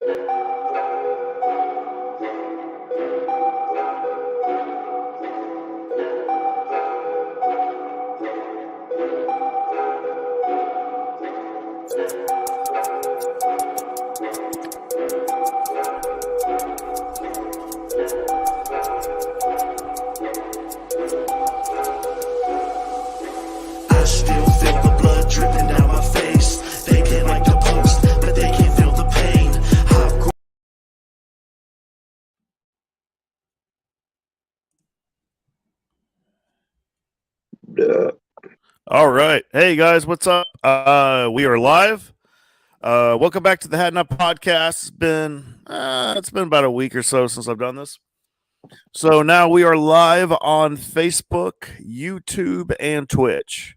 I still feel the blood dripping down my face. They can't like the post, but they can't feel the pain. All right. Hey guys, what's up? We are live. Welcome back to the Hat Nut Podcast. It's been about a week or so since I've done this. So now we are live on Facebook, YouTube, and Twitch.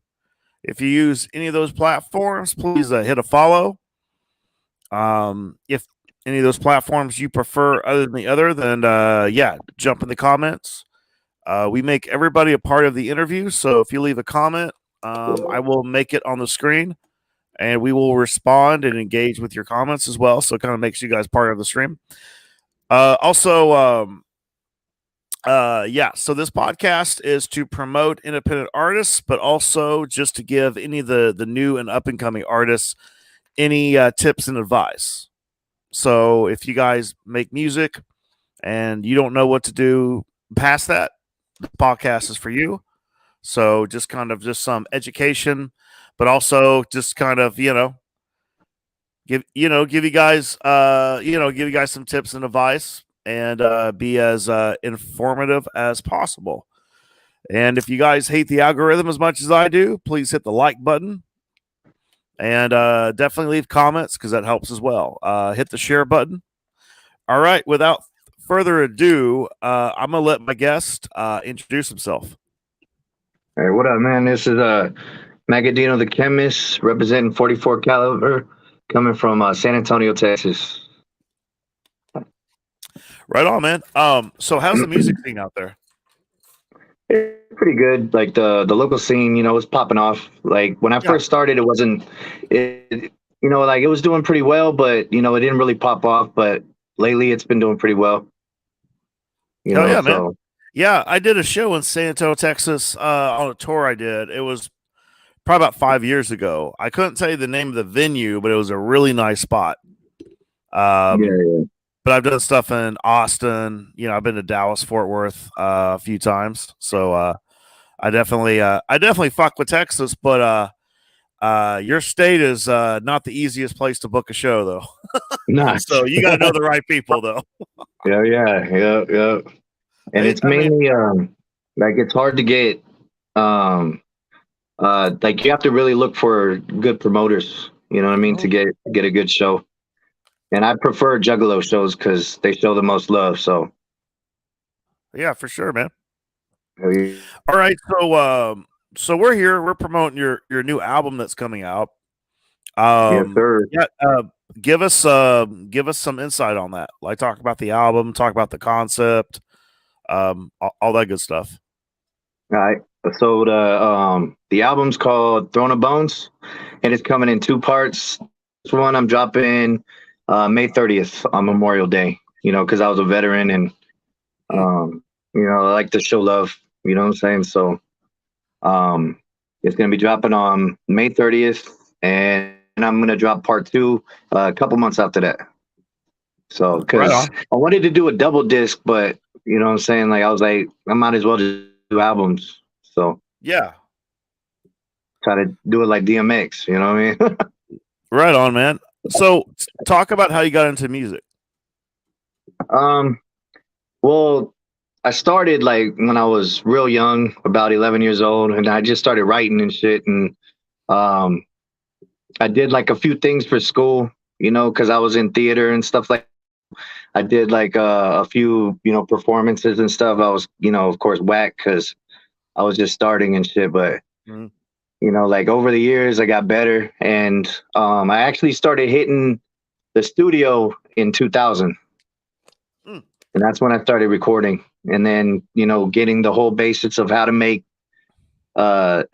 If you use any of those platforms, please hit a follow. If any of those platforms you prefer other than the other, then jump in the comments. We make everybody a part of the interview, so if you leave a comment, I will make it on the screen, and we will respond and engage with your comments as well. So it kind of makes you guys part of the stream. So this podcast is to promote independent artists, but also just to give any of the new and up and coming artists any tips and advice. So if you guys make music and you don't know what to do past that, the podcast is for you. So just some education, but also just kind of, give you guys some tips and advice, and be as informative as possible. And if you guys hate the algorithm as much as I do, please hit the like button, and definitely leave comments because that helps as well. Hit the share button. All right, without further ado, I'm gonna let my guest introduce himself. Hey, what up, man? This is Magadino The Chemist, representing 44 caliber, coming from San Antonio, Texas. Right on, man. So how's the music scene out there? It's pretty good. Like the local scene, was popping off. Like when I first started, it wasn't, it was doing pretty well, but it didn't really pop off. But lately, it's been doing pretty well. Man. Yeah, I did a show in San Antonio, Texas, on a tour I did. It was probably about 5 years ago. I couldn't tell you the name of the venue, but it was a really nice spot. But I've done stuff in Austin. I've been to Dallas, Fort Worth a few times. So I definitely fuck with Texas, but your state is not the easiest place to book a show, though. Nice. So you got to know the right people, though. Yeah. And it's mainly like it's hard to get like you have to really look for good promoters, to get a good show. And I prefer Juggalo shows because they show the most love. So yeah, for sure, man. All right, so we're here. We're promoting your new album that's coming out. Yes, sir. Yeah, give us some insight on that. Like, talk about the album, talk about the concept, all that good stuff. All right. So the album's called Throne of Bones, and it's coming in 2 parts. This one I'm dropping May 30th on Memorial Day. Because I was a veteran, and I like to show love. You know what I'm saying? So it's gonna be dropping on May 30th, and I'm gonna drop part 2 a couple months after that. So because I wanted to do a double disc, but you know what I'm saying? Like, I was like, I might as well just do albums. So yeah, try to do it like DMX. You know what I mean? Right on, man. So talk about how you got into music. Well, I started like when I was real young, about 11 years old, and I just started writing and shit. And I did like a few things for school, because I was in theater and stuff like. I did like a few, performances and stuff. I was, of course, whack because I was just starting and shit. But, like over the years, I got better. And I actually started hitting the studio in 2000. And that's when I started recording. And then, getting the whole basics of how to make a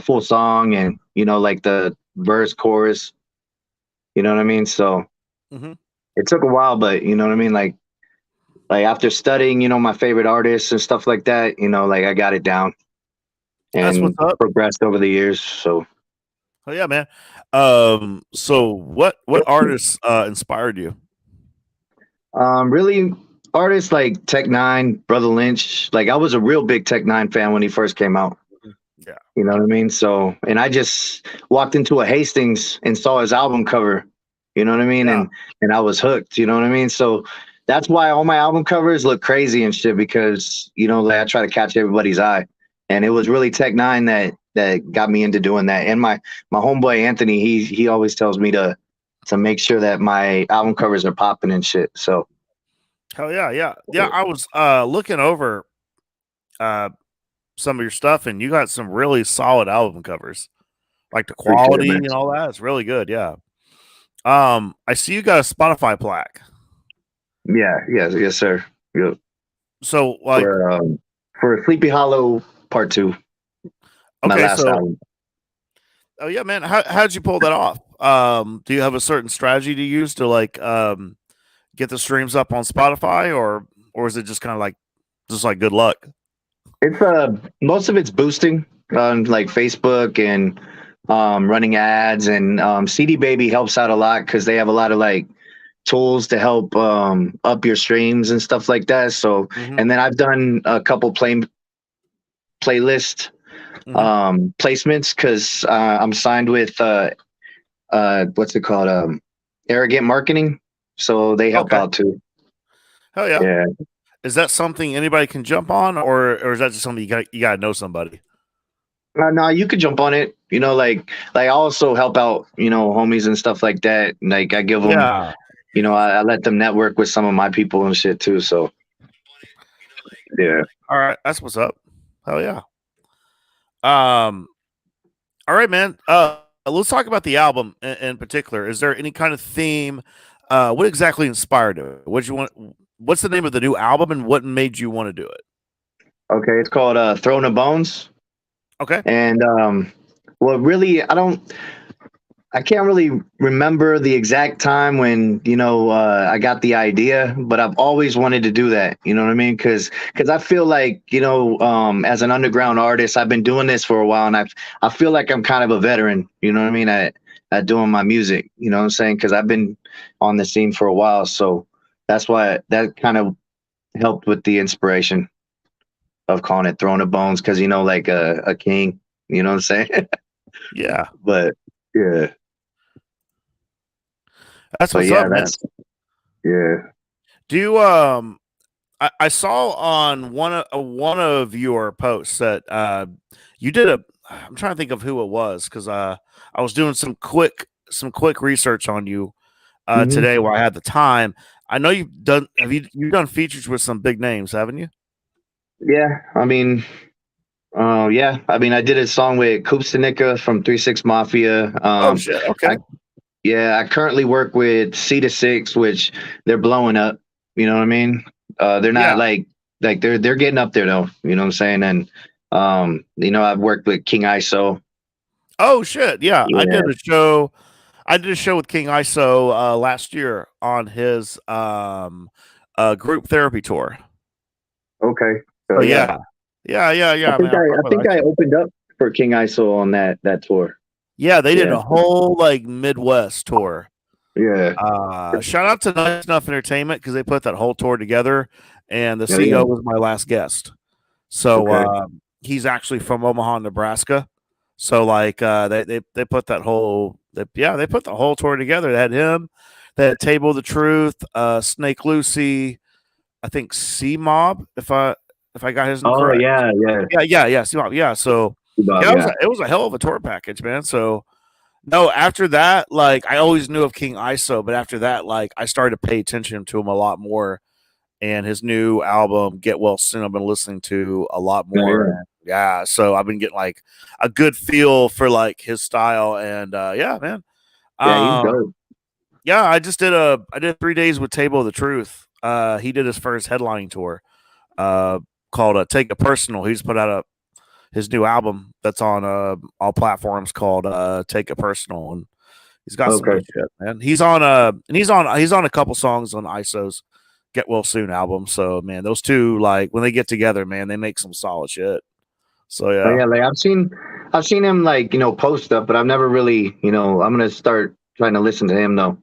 full song and, like the verse, chorus. You know what I mean? So Hmm. It took a while, but you know what I mean. Like after studying, my favorite artists and stuff like that, like I got it down That's what's and up. progressed over the years. So Oh yeah, man. So what artists inspired you? really artists like Tech Nine, Brother Lynch. Like I was a real big Tech Nine fan when he first came out. Yeah. You know what I mean? So, and I just walked into a Hastings and saw his album cover. You know what I mean? Yeah. And I was hooked. You know what I mean? So that's why all my album covers look crazy and shit because like I try to catch everybody's eye. And it was really Tech Nine that got me into doing that. And my homeboy Anthony, he always tells me to make sure that my album covers are popping and shit. So Hell yeah, yeah. Yeah, I was looking over uh some of your stuff and you got some really solid album covers. Like the appreciate it, quality man. and all that. It's really good, yeah. I see you got a Spotify plaque. Yeah, yes, sir. Yeah. So like For Sleepy Hollow Part 2, my okay, last so album. oh yeah, man. How'd you pull that off? Do you have a certain strategy to use to like get the streams up on Spotify or is it just kind of like just like good luck? It's most of it's boosting on like Facebook and running ads and CD Baby helps out a lot because they have a lot of like tools to help up your streams and stuff like that. So Hmm. and then I've done a couple playlist Hmm. placements because I'm signed with what's it called Arrogant Marketing, so they help Okay. out too. Hell yeah. Yeah. Is that something anybody can jump on or is that just something you gotta know somebody? No, you could jump on it. Like I also help out, homies and stuff like that. Like I give them, Yeah. I let them network with some of my people and shit too. So yeah. All right. That's what's up. Hell yeah. Um all right, man. Let's talk about the album in particular. Is there any kind of theme? What exactly inspired it? What you want? What's the name of the new album, and what made you want to do it? Okay, it's called Throne of Bones, Okay. and well, really, I can't really remember the exact time when I got the idea, but I've always wanted to do that. You know what I mean? Because I feel like as an underground artist, I've been doing this for a while, and I feel like I'm kind of a veteran. You know what I mean? At doing my music. You know what I'm saying? Because I've been on the scene for a while, so that's why that kind of helped with the inspiration of calling it Throne of Bones, because like a king. You know what I'm saying? Yeah, But yeah, that's but what's yeah, up, man. that's yeah. Do you I saw on one of your posts that you did a. I'm trying to think of who it was because I was doing some quick research on you Mhm. today while I had the time. I know you've done features with some big names, haven't you? Yeah, I mean, yeah, I mean, I did a song with Kupstanika from 3 6 Mafia. Oh shit. Okay. I Yeah, I currently work with C to Six, which they're blowing up. You know what I mean? They're not Yeah. like they're getting up there though. You know what I'm saying? And I've worked with King ISO. Oh shit. Yeah. I Yeah. did a show. I did a show with King ISO last year on his group therapy tour. Okay. So So yeah, yeah. Yeah, yeah, I yeah, think man. I I fuck I with think I ISO. opened up for King ISO on that tour. Yeah, they did Yeah. a whole like Midwest tour. Yeah. Shout out to Nice Enough Entertainment because they put that whole tour together, and the Yeah. Yeah. CEO was my last guest. So Okay. he's actually from Omaha, Nebraska. So like they put that they put the whole tour together. They had him, they had Table of the Truth, Snake Lucy, I think C Mob, if I got his name Oh correct. yeah, yeah. Yeah, C Mob. Yeah. So Bob, yeah, yeah. it was a hell of a tour package, man. So no, after that, like I always knew of King ISO, but after that, like I started to pay attention to him a lot more. And his new album, Get Well Soon, I've been listening to a lot Yeah, more. yeah. And yeah, so I've been getting like a good feel for like his style. And yeah, man. Yeah, he's Um, dope. yeah, I did 3 days with Table of the Truth. He did his first headlining tour, uh, called Take It Personal. He's put out his new album that's on all platforms called Take It Personal. And He's got some Okay. good shit, man. He's on a couple songs on ISO's Get Well Soon album. So man, those two, like when they get together, man, they make some solid shit. So Oh yeah. yeah, like I've seen him like, post stuff, but I've never really, I'm gonna start trying to listen to him though.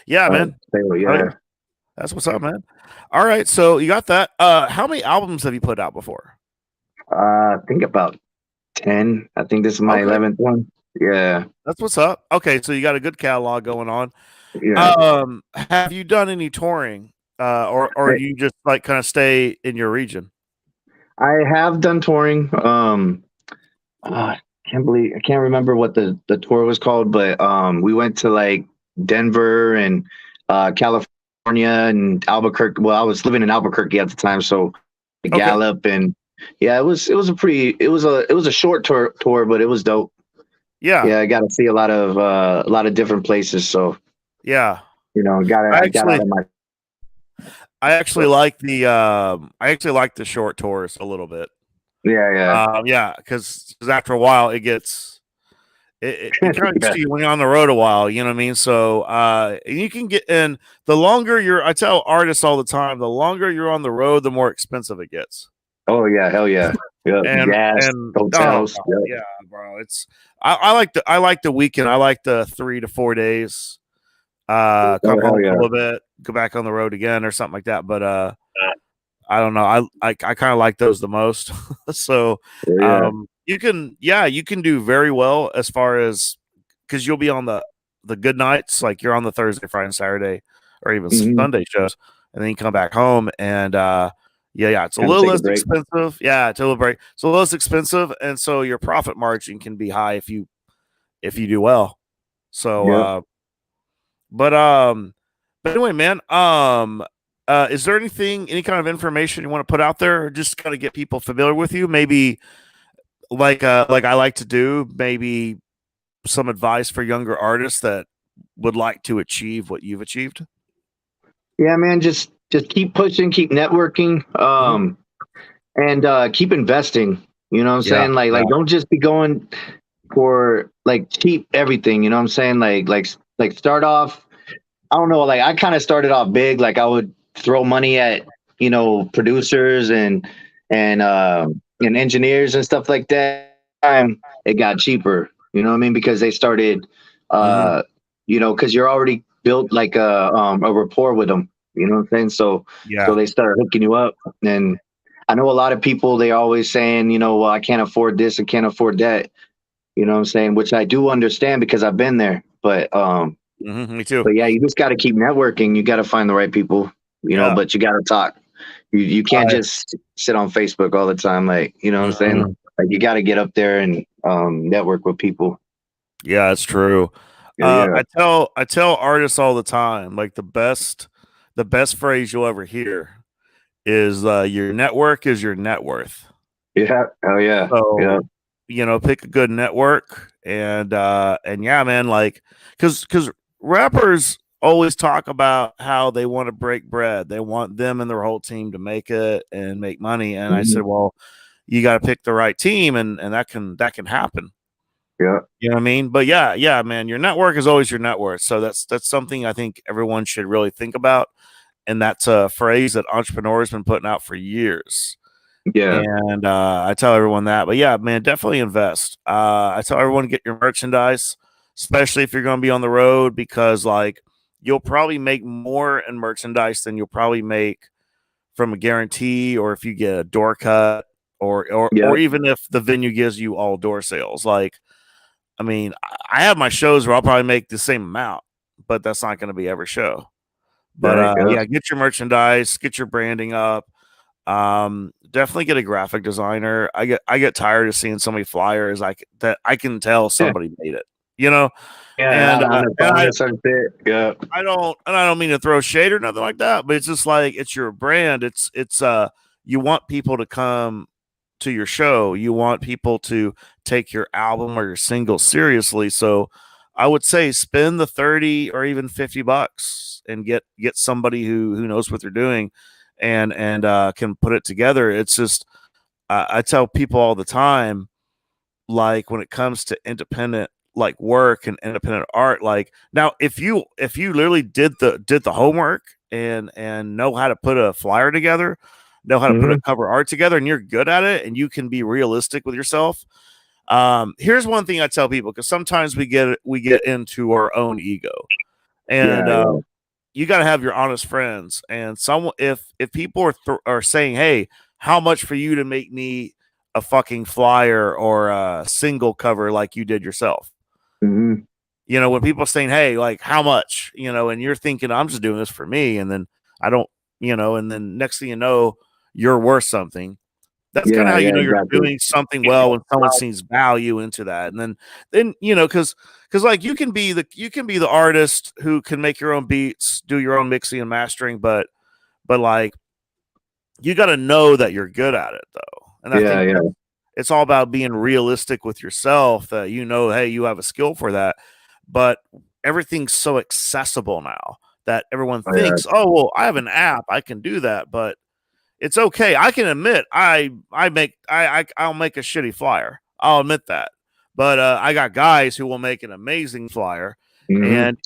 Yeah, man. Oh, Yeah. yeah. That's what's up, man. All right, so you got that. How many albums have you put out before? I think about 10. I think this is my Okay. 11th one. Yeah. That's what's up. Okay, so you got a good catalog going on. Yeah. Have you done any touring? Or do you just like kind of stay in your region? I have done touring. I can't remember what the tour was called, but we went to like Denver and California and Albuquerque. Well, I was living in Albuquerque at the time, so Gallup and yeah, it was a short tour, but it was dope. Yeah. Yeah, I got to see a lot of different places. So Yeah. I got out of my. I actually like the short tours a little bit. Yeah. Yeah, because after a while it gets it kind of gets to you when you're on the road a while, you know what I mean? So you can get in the longer I tell artists all the time, the longer you're on the road, the more expensive it gets. Oh yeah, hell yeah. Yeah, gas, hotels. Yeah, bro. I like the weekend. I like the 3 to 4 days. Come home for a little bit, go back on the road again or something like that. But I don't know. I kind of like those the most. So you can do very well as far as because you'll be on the good nights, like you're on the Thursday, Friday, and Saturday, or even Sunday shows, and then you come back home and it's a little less expensive. Yeah, it's a little break. It's a little less expensive, and so your profit margin can be high if you do well. So but anyway, man, is there any kind of information you want to put out there, or just kind of get people familiar with you? Maybe like I like to do, maybe some advice for younger artists that would like to achieve what you've achieved? Yeah, man, just keep pushing, keep networking, and keep investing. You know what I'm saying? Like don't just be going for like cheap everything. You know what I'm saying? Like start off. I don't know. Like I kind of started off big. Like I would throw money at producers and engineers and stuff like that. It got cheaper. You know what I mean? Because they started, because you're already built like a rapport with them. You know what I'm saying? So they start hooking you up. And I know a lot of people, they're always saying, well, I can't afford this, I can't afford that. You know what I'm saying? Which I do understand because I've been there. But me too. But yeah, you just got to keep networking. You got to find the right people, but you got to talk. You can't just sit on Facebook all the time. Like, you know what I'm saying? Like you got to get up there and network with people. Yeah, it's true. I tell artists all the time, like the best phrase you'll ever hear is your network is your net worth. Yeah. Oh yeah. So, pick a good network and yeah, man, like because rappers always talk about how they want to break bread. They want them and their whole team to make it and make money. And I said, well, you got to pick the right team, and that can happen. Yeah. You know what I mean? But yeah, man, your network is always your net worth. So that's something I think everyone should really think about. And that's a phrase that entrepreneurs been putting out for years. Yeah. And I tell everyone that. But yeah, man, definitely invest. I tell everyone to get your merchandise, especially if you're going to be on the road, because like you'll probably make more in merchandise than you'll probably make from a guarantee, or if you get a door cut, or even if the venue gives you all door sales. Like, I mean, I have my shows where I'll probably make the same amount, but that's not going to be every show. But get your merchandise, get your branding up. Definitely get a graphic designer. I get tired of seeing so many flyers that I can tell somebody made it. Yeah, and I don't mean to throw shade or nothing like that, but it's just like it's your brand. It's you want people to come to your show. You want people to take your album or your single seriously. So I would say spend the 30 or even $50 and get somebody who knows what they're doing and can put it together. It's just I tell people all the time, like when it comes to independent like work and independent art. Like now, if you literally did the homework and know how to put a flyer together, know how to put a cover art together, and you're good at it, and you can be realistic with yourself. Here's one thing I tell people, because sometimes we get into our own ego, and you got to have your honest friends. And someone, if people are saying, "Hey, how much for you to make me a fucking flyer or a single cover like you did yourself?" Mm-hmm. You know, when people are saying, "Hey, like how much?" You know, and you're thinking, "I'm just doing this for me," and then I don't, you know, and then next thing you know, you're worth something. That's kind of how you know you're exactly. doing something well, when someone sees value into that. And then you know, because like you can be the artist who can make your own beats, do your own mixing and mastering, but like you got to know that you're good at it though. And I think it's all about being realistic with yourself, that you know, hey, you have a skill for that. But everything's so accessible now that everyone thinks, oh well, I have an app, I can do that. But it's okay. I can admit I'll make a shitty flyer. I'll admit that. But I got guys who will make an amazing flyer, and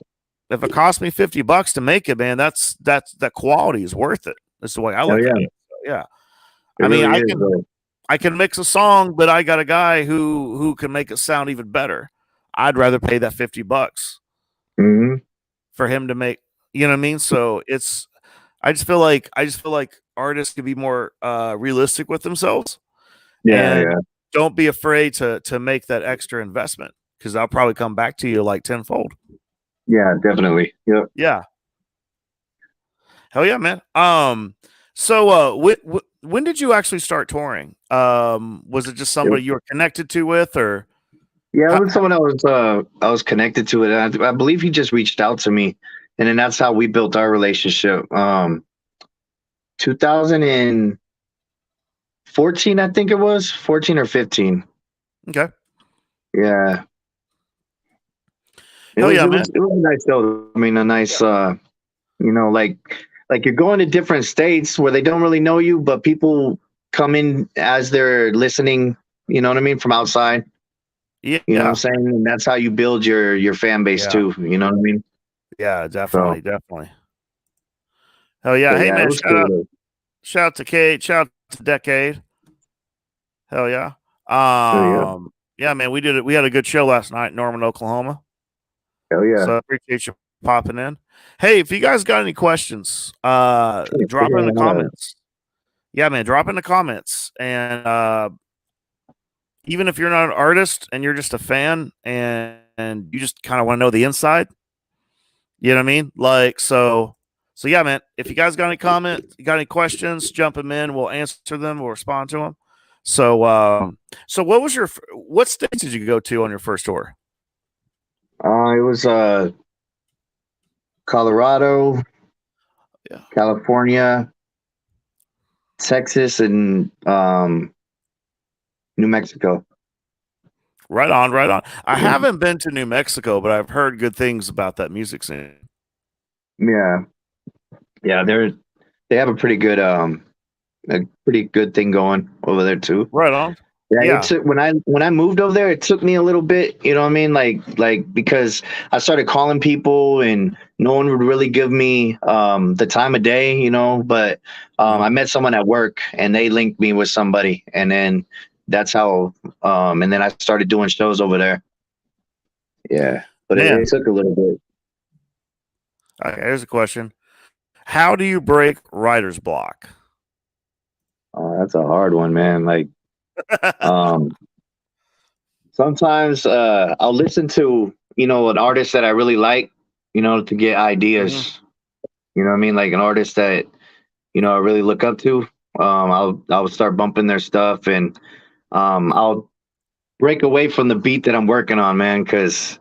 if it costs me $50 to make it, man, that quality is worth it. That's the way I look at it. So, yeah. I mean, I can mix a song, but I got a guy who can make it sound even better. I'd rather pay that $50 for him to make, you know what I mean? So I just feel like artists can be more realistic with themselves. Don't be afraid to make that extra investment, because I'll probably come back to you like tenfold. Yeah, definitely. Yep. Yeah. Hell yeah, man. So when did you actually start touring? Was it just somebody you were connected to with, or? Yeah, it was someone I was connected to it. And I believe he just reached out to me, and then that's how we built our relationship. 2014, I think it was 14 or 15. Okay. Yeah. It Hell was, yeah, it man. was, it was a nice show. I mean, a nice, you know, like you're going to different states where they don't really know you, but people come in as they're listening, you know what I mean, from outside. Yeah. You know what I'm saying? And that's how you build your fan base too. You know what I mean? Yeah, definitely, definitely. Hell yeah. Hey man, shout out to Kate, shout out to Decade. Hell yeah. Yeah, man, we did it. We had a good show last night in Norman, Oklahoma. Hell yeah. So I appreciate you popping in. Hey, if you guys got any questions, drop it in the comments. Yeah, man, drop in the comments. And even if you're not an artist and you're just a fan and you just kind of want to know the inside, you know what I mean? Like, so yeah, man, if you guys got any comments, you got any questions, jump them in. We'll answer them. We'll respond to them. So, so what states did you go to on your first tour? It was Colorado, California, Texas, and New Mexico. Right on, right on. I haven't been to New Mexico, but I've heard good things about that music scene. Yeah, they have a pretty good thing going over there too. Right on. Yeah, it took, when I moved over there, it took me a little bit, you know what I mean? Like because I started calling people and no one would really give me the time of day, you know, but I met someone at work and they linked me with somebody, and then that's how and then I started doing shows over there. Yeah, but it took a little bit. Okay, here's a question. How do you break writer's block? Oh, that's a hard one, man. Like sometimes I'll listen to, you know, an artist that I really like, you know, to get ideas. You know what I mean? Like an artist that, you know, I really look up to. I'll start bumping their stuff, and I'll break away from the beat that I'm working on, man, because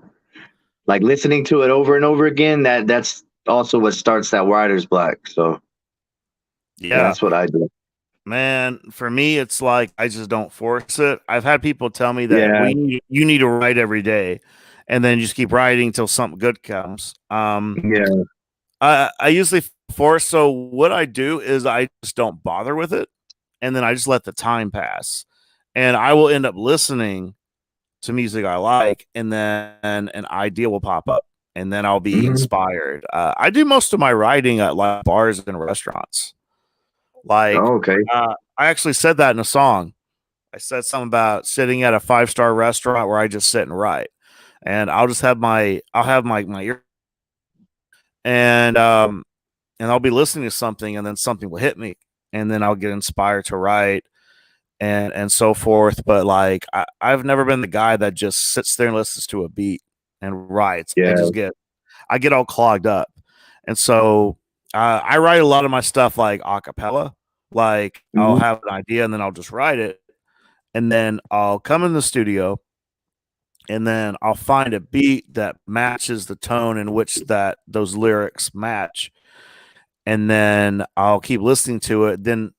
like listening to it over and over again, that's also what starts that writer's block. So yeah, that's what I do. Man, for me, it's like I just don't force it. I've had people tell me that you need to write every day, and then just keep writing until something good comes. I usually force. So what I do is I just don't bother with it, and then I just let the time pass, and I will end up listening to music I like, and then an idea will pop up, and then I'll be inspired. I do most of my writing at like bars and restaurants. Like, Oh, okay. I actually said that in a song. I said something about sitting at a 5-star restaurant where I just sit and write, and I'll have my ear, and I'll be listening to something, and then something will hit me, and then I'll get inspired to write, and so forth. But like, I've never been the guy that just sits there and listens to a beat and writes. Yeah. I get all clogged up, and so I write a lot of my stuff like a cappella. Like, I'll have an idea and then I'll just write it, and then I'll come in the studio, and then I'll find a beat that matches the tone in which that those lyrics match, and then I'll keep listening to it. Then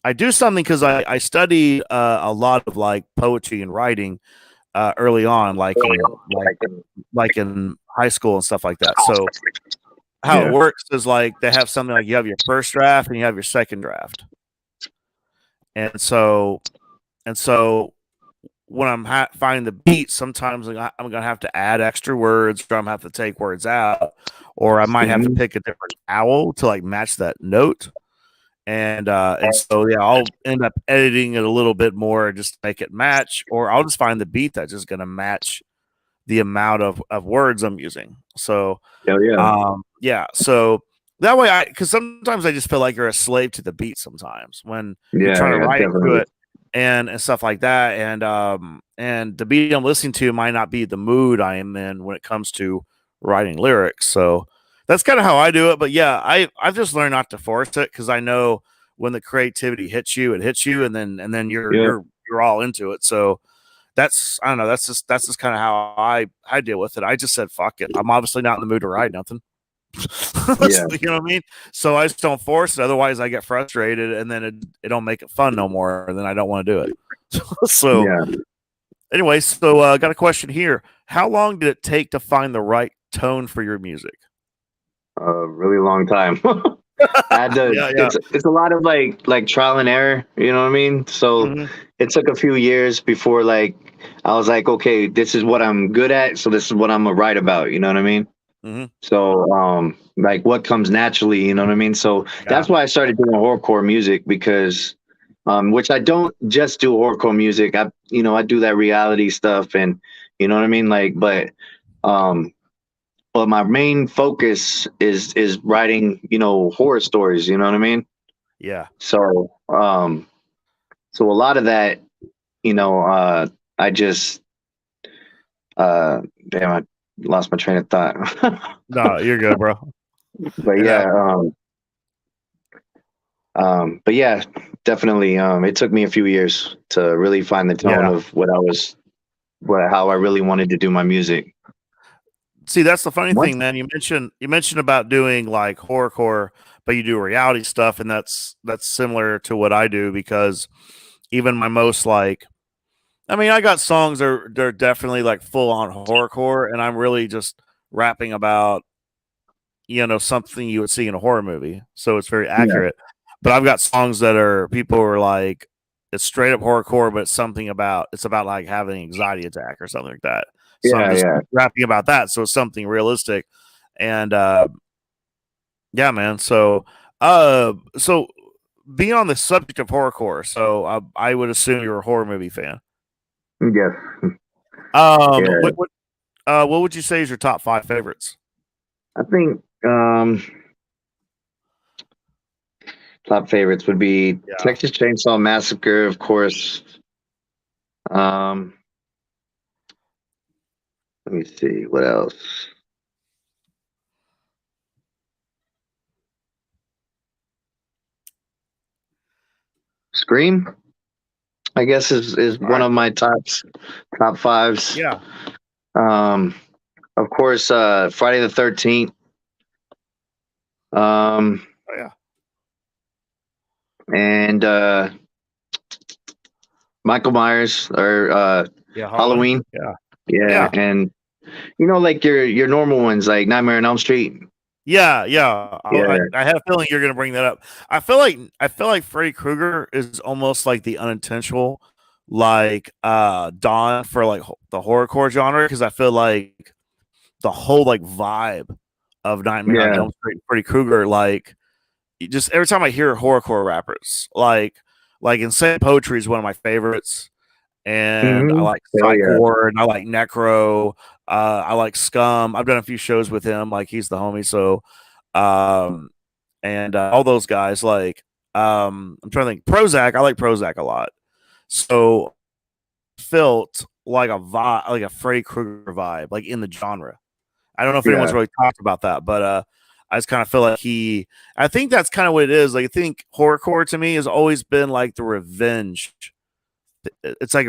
I do something because I studied a lot of like poetry and writing early on, like in high school and stuff like that. So how it works is like they have something like you have your first draft and you have your second draft, and so when I'm finding the beat, sometimes I'm gonna have to add extra words, or I'm gonna have to take words out, or I might have to pick a different vowel to like match that note. And so yeah, I'll end up editing it a little bit more just to make it match, or I'll just find the beat that's just gonna match the amount of words I'm using. So so that way because sometimes I just feel like you're a slave to the beat sometimes when you're trying to write to it and stuff like that. And the beat I'm listening to might not be the mood I am in when it comes to writing lyrics. So that's kind of how I do it. But yeah, I've just learned not to force it, because I know when the creativity hits you, it hits you, and then you're all into it. So that's, I don't know, that's just kind of how I deal with it. I just said fuck it. I'm obviously not in the mood to write nothing. You know what I mean? So I just don't force it. Otherwise I get frustrated, and then it don't make it fun no more, and then I don't want to do it. So anyway, so I got a question here. How long did it take to find the right tone for your music? A really long time. I had to, it's a lot of like trial and error, you know what I mean? So it took a few years before like I was like, okay, this is what I'm good at, so this is what I'm gonna write about, you know what I mean? So like what comes naturally, you know what I mean? So that's why I started doing horrorcore music, because which I don't just do horrorcore music. I do that reality stuff, and you know what I mean? Like, but my main focus is writing, horror stories, you know what I mean? Yeah. So so a lot of that, I just damn, I lost my train of thought. No, you're good, bro. But but yeah, definitely. It took me a few years to really find the tone of how I really wanted to do my music. See, that's the funny thing, man. You mentioned about doing like horrorcore, but you do reality stuff, and that's similar to what I do, because even my most like, I mean, I got songs they're definitely like full on horrorcore, and I'm really just rapping about something you would see in a horror movie, so it's very accurate. But I've got songs that are people are like, it's straight up horrorcore, but it's about like having an anxiety attack or something like that. So I'm just rapping about that, so it's something realistic. And yeah, man. So so being on the subject of horrorcore, so I would assume you're a horror movie fan. Yes. What would you say is your top 5 favorites? I think top favorites would be Texas Chainsaw Massacre, of course. Let me see what else. Scream, I guess, is one of my top 5s. Yeah. Of course, Friday the 13th. And Michael Myers, or Halloween. Yeah. And like your normal ones like Nightmare on Elm Street. Yeah. I had a feeling you're gonna bring that up. I feel like Freddy Krueger is almost like the unintentional like Dawn for like the horrorcore genre, because I feel like the whole like vibe of Nightmare on Yeah. Elm Street, Freddy Krueger, like just every time I hear horrorcore rappers, like Insane Poetry is one of my favorites, and I like Hell Psych yeah. Ward, and I like Necro, I like Scum. I've done a few shows with him, like he's the homie. So, and all those guys, like I'm trying to think. Prozac, I like Prozac a lot. So felt like a vibe, like a Freddy Krueger vibe, like in the genre. I don't know if anyone's Yeah. really talked about that, but I just kind of feel like I think that's kind of what it is. Like, I think horrorcore to me has always been like the revenge. It's like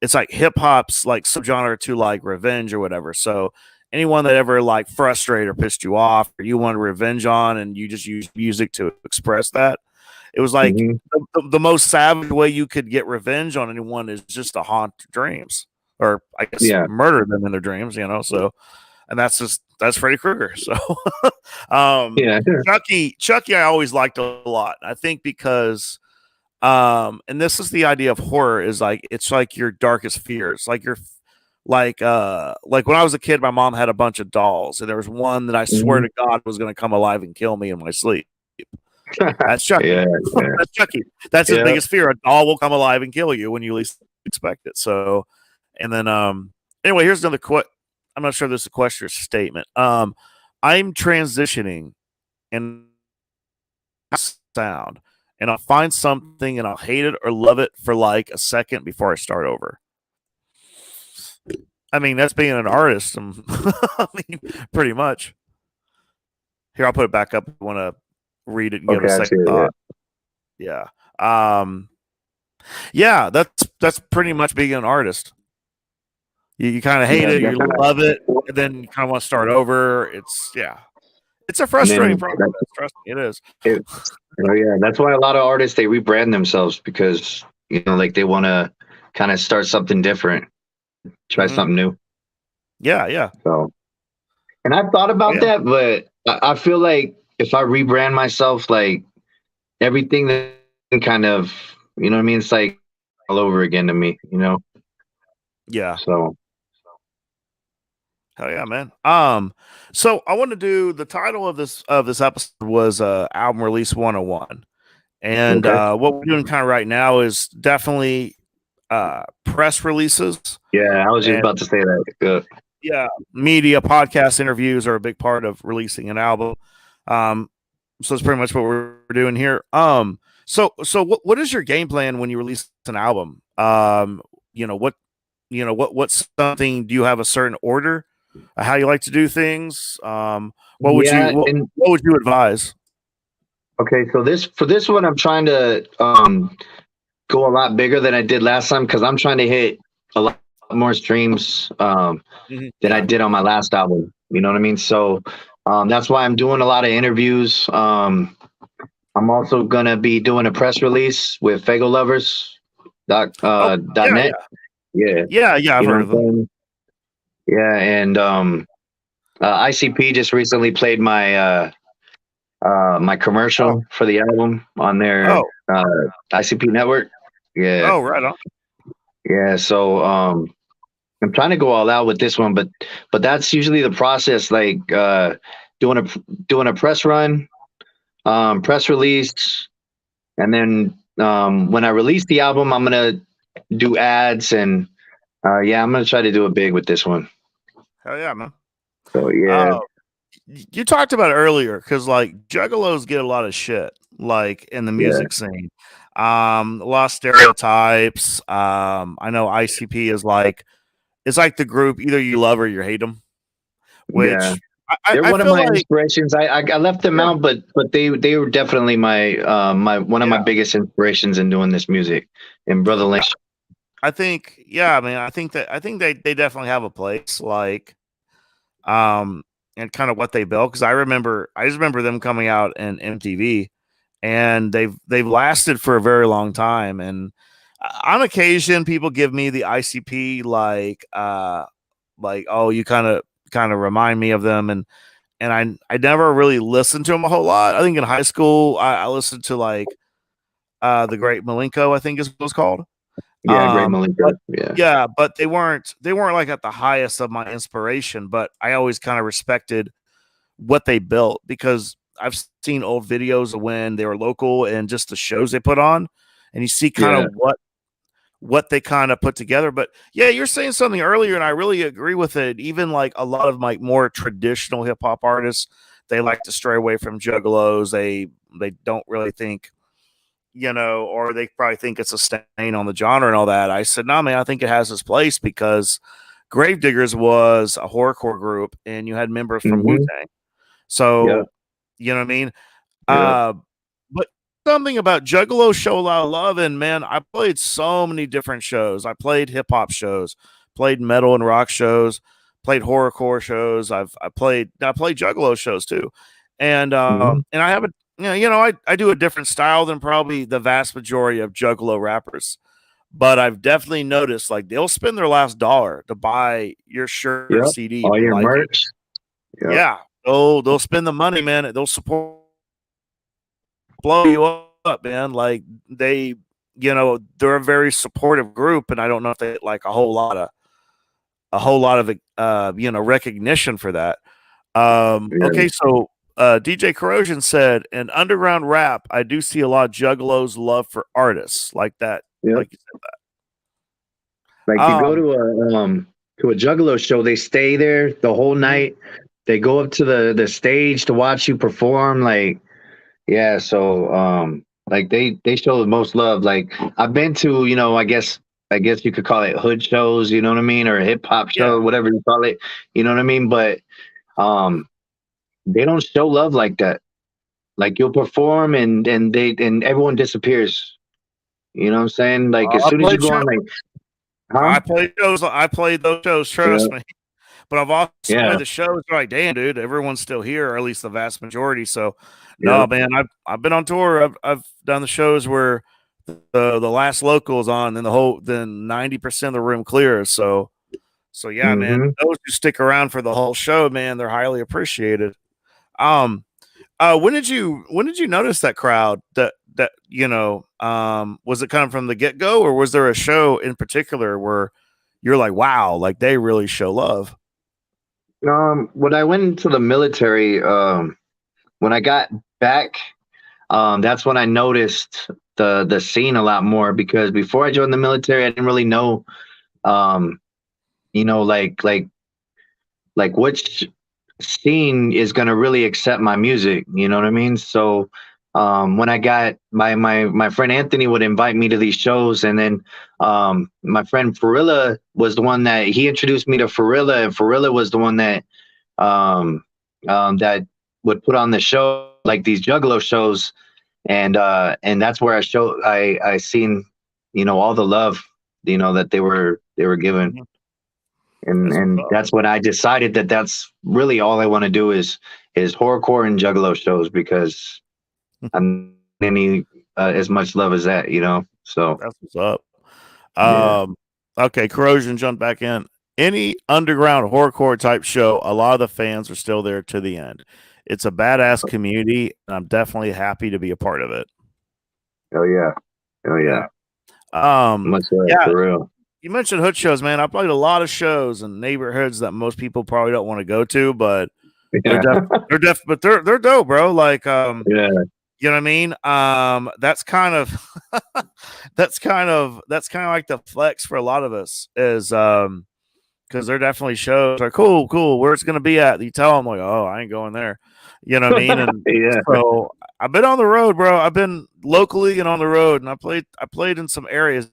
it's like hip hop's like subgenre to like revenge or whatever. So anyone that ever like frustrated or pissed you off or you wanted revenge on, and you just use music to express that, it was like hmm the most savage way you could get revenge on anyone is just to haunt dreams, or I guess Yeah. murder them in their dreams, you know. So, and that's Freddy Krueger. So, Yeah. Chucky, I always liked a lot. I think because, and this is the idea of horror, is like it's like your darkest fears, like your like when I was a kid, my mom had a bunch of dolls, and there was one that I swear hmm to God was going to come alive and kill me in my sleep. That's Chucky. Yeah. Yeah. That's Chucky. That's his Yeah. biggest fear. A doll will come alive and kill you when you least expect it. So, and then anyway, here's another quote. I'm not sure if this is a question or statement. I'm transitioning and sound, and I'll find something and I'll hate it or love it for like a second before I start over. I mean, that's being an artist. I mean, pretty much. Here, I'll put it back up if you want to read it and give it Okay. a I see second it. thought. Yeah. Yeah, that's pretty much being an artist. You kind of hate Yeah. it, you Definitely. love it, and then you kind of want to start over. It's it's a And frustrating then process. Trust me, it is. it, yeah, that's why a lot of artists they rebrand themselves because like they want to kind of start something different, try Mhm. something new. Yeah, yeah, So, and I've thought about yeah, that, but I feel like if I rebrand myself, like everything that kind of, you know what I mean? It's like all over again to me. yeah. So, Hell yeah, man. So I want to do the title of this episode was album release 101. And okay. what we're doing kind of right now is definitely press releases, Yeah, I was just and about to say that. yeah, media, podcast interviews are a big part of releasing an album. So that's pretty much what we're doing here. So what is your game plan when you release an album? You know what's something? Do you have a certain order? How you like to do things? What would Yeah, and what would you advise? okay, so this one, I'm trying to go a lot bigger than I did last time because I'm trying to hit a lot more streams than I Yeah. did on my last album. You know what I mean? So that's why I'm doing a lot of interviews. I'm also gonna be doing a press release with Fago Lovers Oh, dot yeah, net. Yeah, yeah. I've you know heard what of I'm them. saying? Yeah, and ICP just recently played my Oh, commercial for the album on their oh, ICP network. Yeah, oh, right on. yeah. So I'm trying to go all out with this one, but that's usually the process. Like doing a press run, press release, and then when I release the album, I'm gonna do ads and yeah, I'm gonna try to do it big with this one. Hell yeah, man. So yeah, Uh, you talked about it earlier because like juggalos get a lot of shit like in the yeah, music scene. A lot of stereotypes. I know ICP is like it's like the group either you love or you hate them, yeah. which They're I one of feel my like inspirations. I left them yeah, out, but they were definitely my my one of my yeah. biggest inspirations in doing this music. And Brother Lynch, I think yeah, I mean I think they definitely have a place like um and kind of what they built because I just remember them coming out in MTV and they've lasted for a very long time. And on occasion, people give me the ICP like oh you kind of remind me of them, and I never really listened to them a whole lot. I think in high school I listened to like the Great Malenko, I think is what it was called. Yeah, Great Malenko. But Yeah. yeah, but they weren't like at the highest of my inspiration, but I always kind of respected what they built because I've seen old videos of when they were local and just the shows they put on, and you see kind Yeah. of what they kind of put together. But yeah, you're saying something earlier, and I really agree with it. Even like a lot of like more traditional hip hop artists, they like to stray away from juggalos. They don't really think, or they probably think it's a stain on the genre and all that. I said, no, man, I think it has its place because Gravediggers was a horrorcore group, and you had members from Wu Mm-hmm. Tang. Yeah. So, you know what I mean? Yeah. But something about Juggalo show a lot of love. And man, I played so many different shows. I played hip hop shows, played metal and rock shows, played horrorcore shows. I played Juggalo shows too. And Mm-hmm. and I have a I do a different style than probably the vast majority of Juggalo rappers. But I've definitely noticed like they'll spend their last dollar to buy your shirt or Yeah. CD if All they your like it. merch. Yeah. Yeah. They'll spend the money, man. They'll support blow you up, man. Like they're a very supportive group, and I don't know if they get like a whole lot of recognition for that. Yeah. Okay, so DJ Corrosion said, in underground rap, I do see a lot of juggalos' love for artists like that. Yeah. Like you said Like that. you go to a Juggalo show, they stay there the whole night. They go up to the stage to watch you perform. Like, yeah, so like they show the most love. Like I've been to, I guess you could call it hood shows, you know what I mean, or a hip hop Yeah. show, whatever you call it, you know what I mean. But they don't show love like that. Like you'll perform and everyone disappears. You know what I'm saying? Like as I soon as you played go shows. on, like, huh? I played shows. I played those shows. Trust me. But I've also Yeah, played the shows. Like, damn, dude, everyone's still here, or at least the vast majority. So, yeah, no, man, I've been on tour. I've done the shows where the last local is on, and then 90% of the room clears. So yeah, man, hmm those who stick around for the whole show, man, they're highly appreciated. Um, when did you notice that crowd that was it kind of from the get go, or was there a show in particular where you're like, wow, like they really show love? When I went into the military, when I got back, that's when I noticed the scene a lot more because before I joined the military, I didn't really know, um, like which scene is gonna really accept my music. You know what I mean? So when I got my friend Anthony would invite me to these shows, and then my friend Farilla was the one that he introduced me to Farilla, and Farilla was the one um, that would put on the show like these Juggalo shows, and that's where I seen all the love that they were given, and that's when I decided that that's really all I want to do is horrorcore and Juggalo shows because I'm any as much love as that, so That's what's up. yeah. Okay, Corrosion jumped back in. Any underground horrorcore type show, a lot of the fans are still there to the end. It's a badass community, and I'm definitely happy to be a part of it. Oh yeah. Much love, Yeah. for real. You mentioned hood shows, man. I played a lot of shows in neighborhoods that most people probably don't want to go to, but Yeah. they're dope, bro. Like, Yeah. you know what I mean? That's kind of that's kind of like the flex for a lot of us is because they're definitely shows like cool, where it's gonna be at. You tell them like, oh, I ain't going there. You know what I mean? And Yeah. so I've been on the road, bro. I've been locally and on the road, and I played in some areas.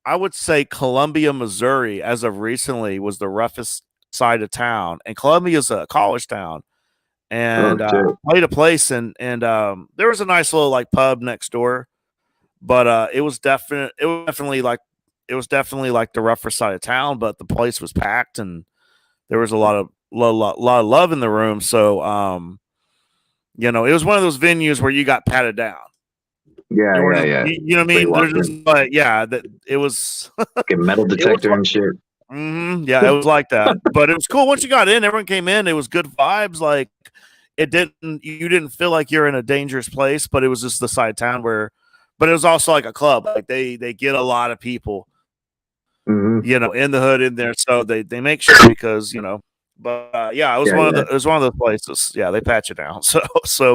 I would say Columbia, Missouri, as of recently, was the roughest side of town, and Columbia is a college town. And shit. played a place, and there was a nice little like pub next door, but it was definitely like the rougher side of town. But the place was packed, and there was a lot of love in the room. So it was one of those venues where you got patted down. Yeah. You know what I mean? They're just like, yeah, that it was Like a metal detector and shit. yeah, it was like that. But it was cool once you got in. Everyone came in. It was good vibes. Like it didn't, you didn't feel like you're in a dangerous place, but it was just the side of town where, but it was also like a club. Like they get a lot of people, Hmm. you know, in the hood in there. So they make sure because, you know, but yeah, it was Yeah, one of yeah. the, it was one of those places. Yeah. They patch it down.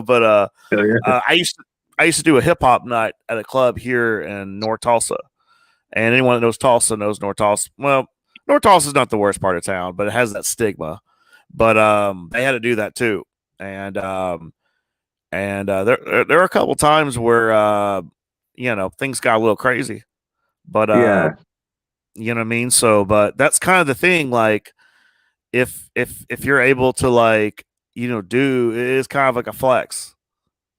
But, Oh, yeah. I used to do a hip hop night at a club here in North Tulsa. And anyone that knows Tulsa knows North Tulsa. Well, North Tulsa is not the worst part of town, but it has that stigma. But they had to do that too. And there are a couple times where you know, things got a little crazy. But Yeah. you know what I mean? So, but that's kind of the thing. Like, if you're able to, like, you know, do, it is kind of like a flex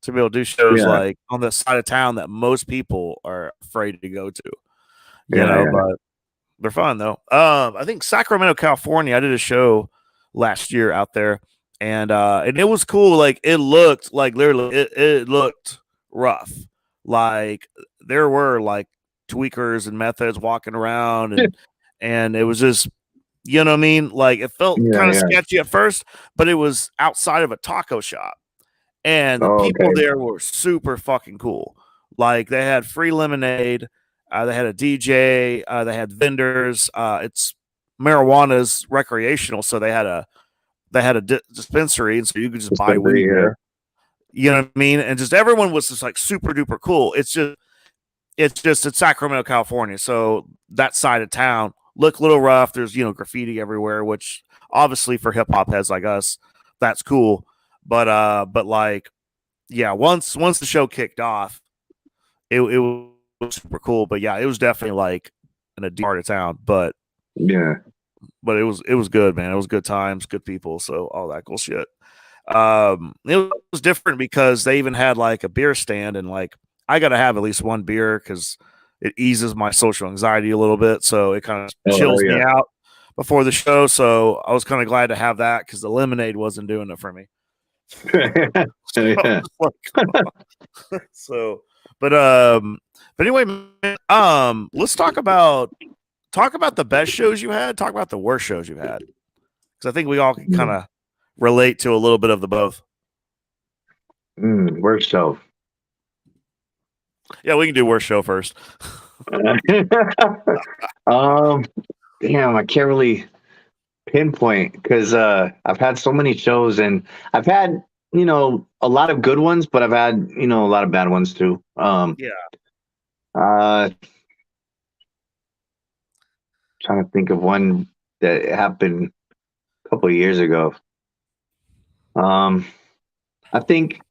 to be able to do shows Yeah. like on the side of town that most people are afraid to go to. You Yeah. know, Yeah. but they're fun though. I think Sacramento, California. I did a show last year out there, and it was cool. Like it looked like literally, it looked rough. Like there were like tweakers and methods walking around, and it was just, you know what I mean. Like it felt Yeah. kind of Yeah. sketchy at first, but it was outside of a taco shop, and the Oh, people okay. there were super fucking cool. Like they had free lemonade, they had a DJ, they had vendors. It's marijuana's recreational, so they had a dispensary, and so you could just buy Dispensary, weed yeah. there. You know what I mean? And just everyone was just like super duper cool. It's just it's Sacramento, California, so that side of town look a little rough. There's, you know, graffiti everywhere, which obviously for hip hop heads like us, that's cool. But like, yeah, once the show kicked off, it was super cool. But yeah, it was definitely like in a deep part of town. Yeah. But it was good, man. It was good times, good people, so all that cool shit. It was different because they even had like a beer stand, and like I got to have at least one beer because it eases my social anxiety a little bit. So it kind of Oh, chills me yeah. out before the show. So I was kind of glad to have that because the lemonade wasn't doing it for me. Yeah. So, but anyway, man, let's talk about the best shows you had. Talk about the worst shows you had, because I think we all can kind of relate to a little bit of the both. Work show. Yeah, we can do worst show first. um, Damn, I can't really pinpoint because I've had so many shows and I've had, you know, a lot of good ones, but I've had, you know, a lot of bad ones too. Yeah. Uh, Trying to think of one that happened a couple of years ago. Um, I think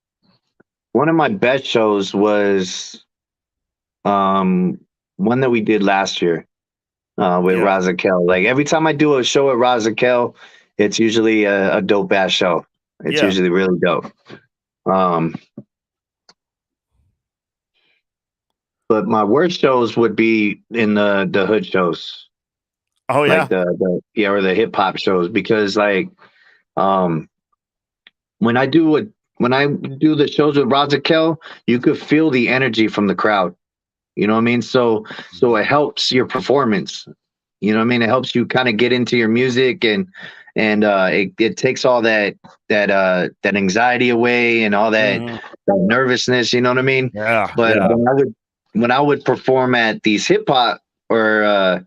one of my best shows was one that we did last year with Yeah. Razakel. Like every time I do a show at Razakel, it's usually a dope ass show. It's Yeah. usually really dope. But my worst shows would be in the hood shows, Oh like yeah. the yeah, or the hip hop shows, because like um when I do the shows with Razakel, you could feel the energy from the crowd. You know what I mean? So it helps your performance. You know what I mean? It helps you kind of get into your music, and it takes all that anxiety away and all Mhm. that nervousness. You know what I mean? Yeah. But Yeah. when I would perform at these hip hop or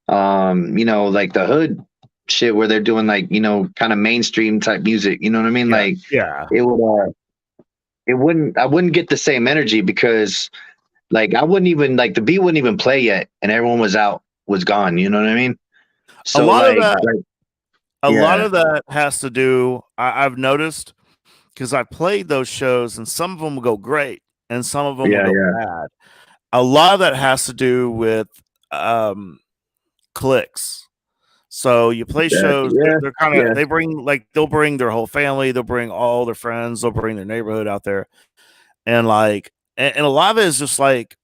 you know, like the hood shit where they're doing like, you know, kind of mainstream type music. You know what I mean? Yeah. Like Yeah. I wouldn't get the same energy because like I wouldn't even like the beat wouldn't even play yet and everyone was gone. You know what I mean? A So lot of like, that. A lot yeah, of that has to do. I've noticed because I played those shows, and some of them will go great, and some of them will yeah, go yeah, bad. A lot of that has to do with um, clicks. So you play shows, yeah, they're kind of, yeah, they'll bring their whole family, they'll bring all their friends, they'll bring their neighborhood out there, and like, and a lot of it is just like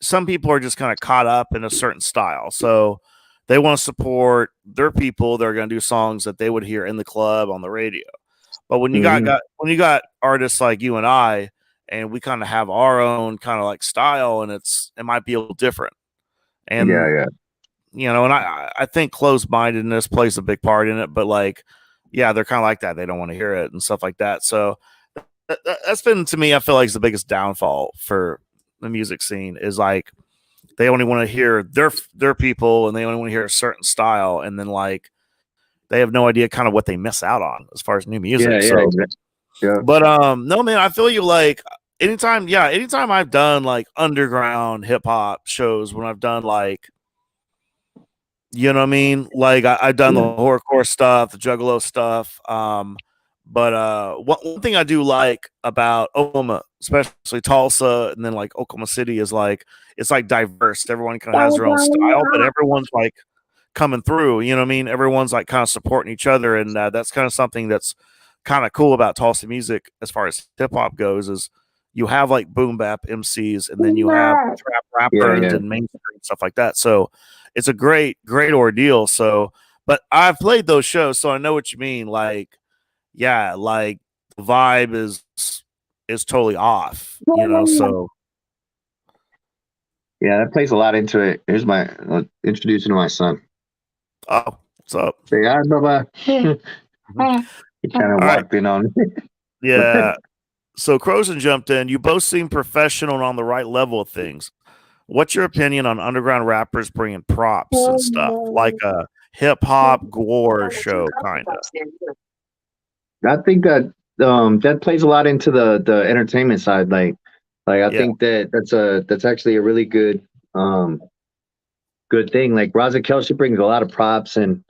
some people are just kind of caught up in a certain style, so they want to support their people. They're going to do songs that they would hear in the club on the radio. But when you hmm, when you got artists like you and I, and we kind of have our own kind of like style, and it might be a little different, yeah, and yeah, you know, and I think closed mindedness plays a big part in it, but like yeah, they're kind of like that. They don't want to hear it and stuff like that. So that's been, to me, I feel like is the biggest downfall for the music scene is like they only want to hear their people and they only want to hear a certain style, and then like they have no idea kind of what they miss out on as far as new music. Yeah, So, exactly. Yeah. but no, man, I feel you. Like anytime I've done like underground hip hop shows, when I've done like, you know what I mean, like I've done the horrorcore stuff, the Juggalo stuff. But one thing I do like about Oklahoma, especially Tulsa, and then like Oklahoma City, is like it's like diverse. Everyone kind of has their own style, but everyone's like coming through. You know what I mean? Everyone's like kind of supporting each other, and that's kind of something that's kind of cool about Tulsa music as far as hip hop goes. Is you have like boom bap MCs, and then you have trap rappers and mainstream stuff like that. So it's a great ordeal. So, but I've played those shows, so I know what you mean. Like, yeah, like the vibe is totally off, you know. So Yeah, that plays a lot into it. Here's my introducing to my son. oh, what's up? Say hi, Baba. He kind of walked in on me. Yeah. So Croson jumped in. You both seem professional and on the right level of things. What's your opinion on underground rappers bringing props and stuff, like a hip hop gore show, kind of? I think that that plays a lot into the entertainment side. Like I think that's actually a really good good thing. Like Raza Kelsey brings a lot of props, and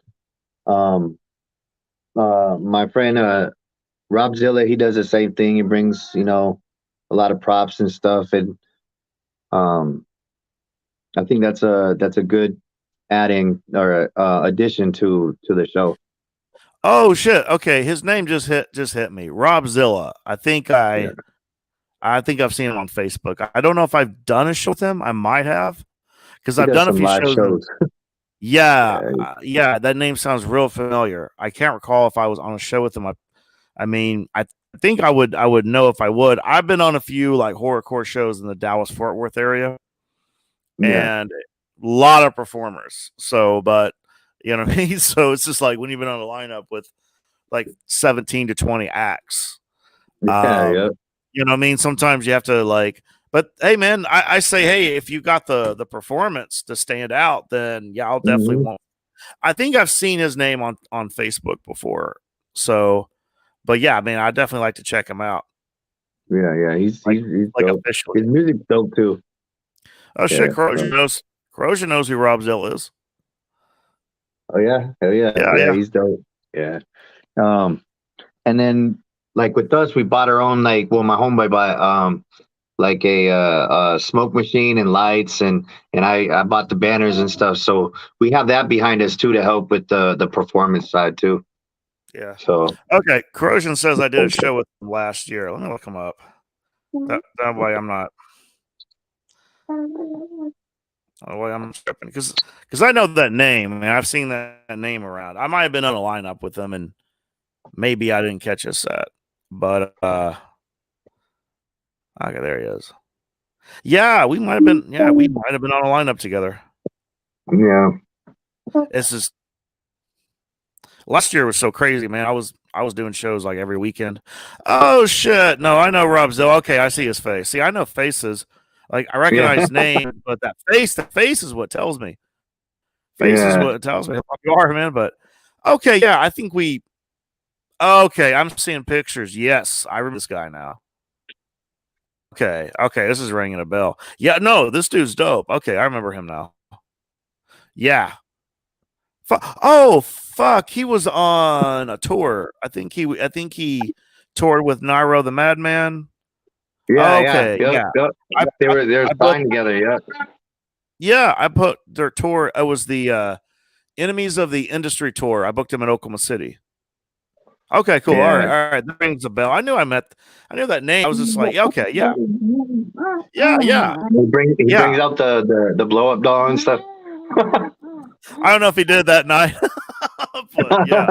my friend Rob Zilla, he does the same thing. He brings, you know, a lot of props and stuff, and I think that's a good adding or addition to the show. Oh shit! Okay, his name just hit me. Rob Zilla. I think I've seen him on Facebook. I don't know if I've done a show with him. I might have, because I've done a few shows. Yeah, that name sounds real familiar. I can't recall if I was on a show with him. I mean, I think I would know if I would. I've been on a few like horrorcore shows in the Dallas Fort Worth area, and a lot of performers. So, but you know what I mean? So it's just like when you've been on a lineup with like 17 to 20 acts. You know what I mean? Sometimes you have to like, but hey man, I say, hey, if you got the performance to stand out, then yeah, I'll definitely want. I think I've seen his name on Facebook before. So, but yeah, I mean, I definitely like to check him out. Yeah, he's like dope. His music's dope too. Oh shit, Corrosion knows who Rob Zell is. Oh yeah, hell yeah, he's dope. Yeah. And then like with us, we bought our own, like, well, my homeboy bought like a smoke machine and lights, and I bought the banners and stuff. So we have that behind us too to help with the performance side too. Yeah. So okay, Corrosion says I did a show with him last year. Let me look him up. That way I'm not. Oh, way I'm tripping because I know that name. I mean, I've seen that name around. I might have been on a lineup with him, and maybe I didn't catch a set. But okay, there he is. Yeah, we might have been. Yeah, we might have been on a lineup together. Yeah. This is last year was so crazy, man. I was doing shows like every weekend. Oh shit! No, I know Rob Zell. Okay, I see his face. See, I know faces. Like I recognize names, but the face is what tells me. Face is what tells me how you are, man. But okay, yeah, I think we. Okay, I'm seeing pictures. Yes, I remember this guy now. Okay, this is ringing a bell. Yeah, no, this dude's dope. Okay, I remember him now. Yeah. Oh fuck, he was on a tour. I think he toured with Nairo the Madman. Yeah. They were signed together. Yeah. Yeah, I put their tour. It was the Enemies of the Industry tour. I booked him in Oklahoma City. Okay, cool. All right. That rings a bell. I knew that name. I was just like, okay, yeah. He brings out the blow up doll and stuff. I don't know if he did that night, but yeah.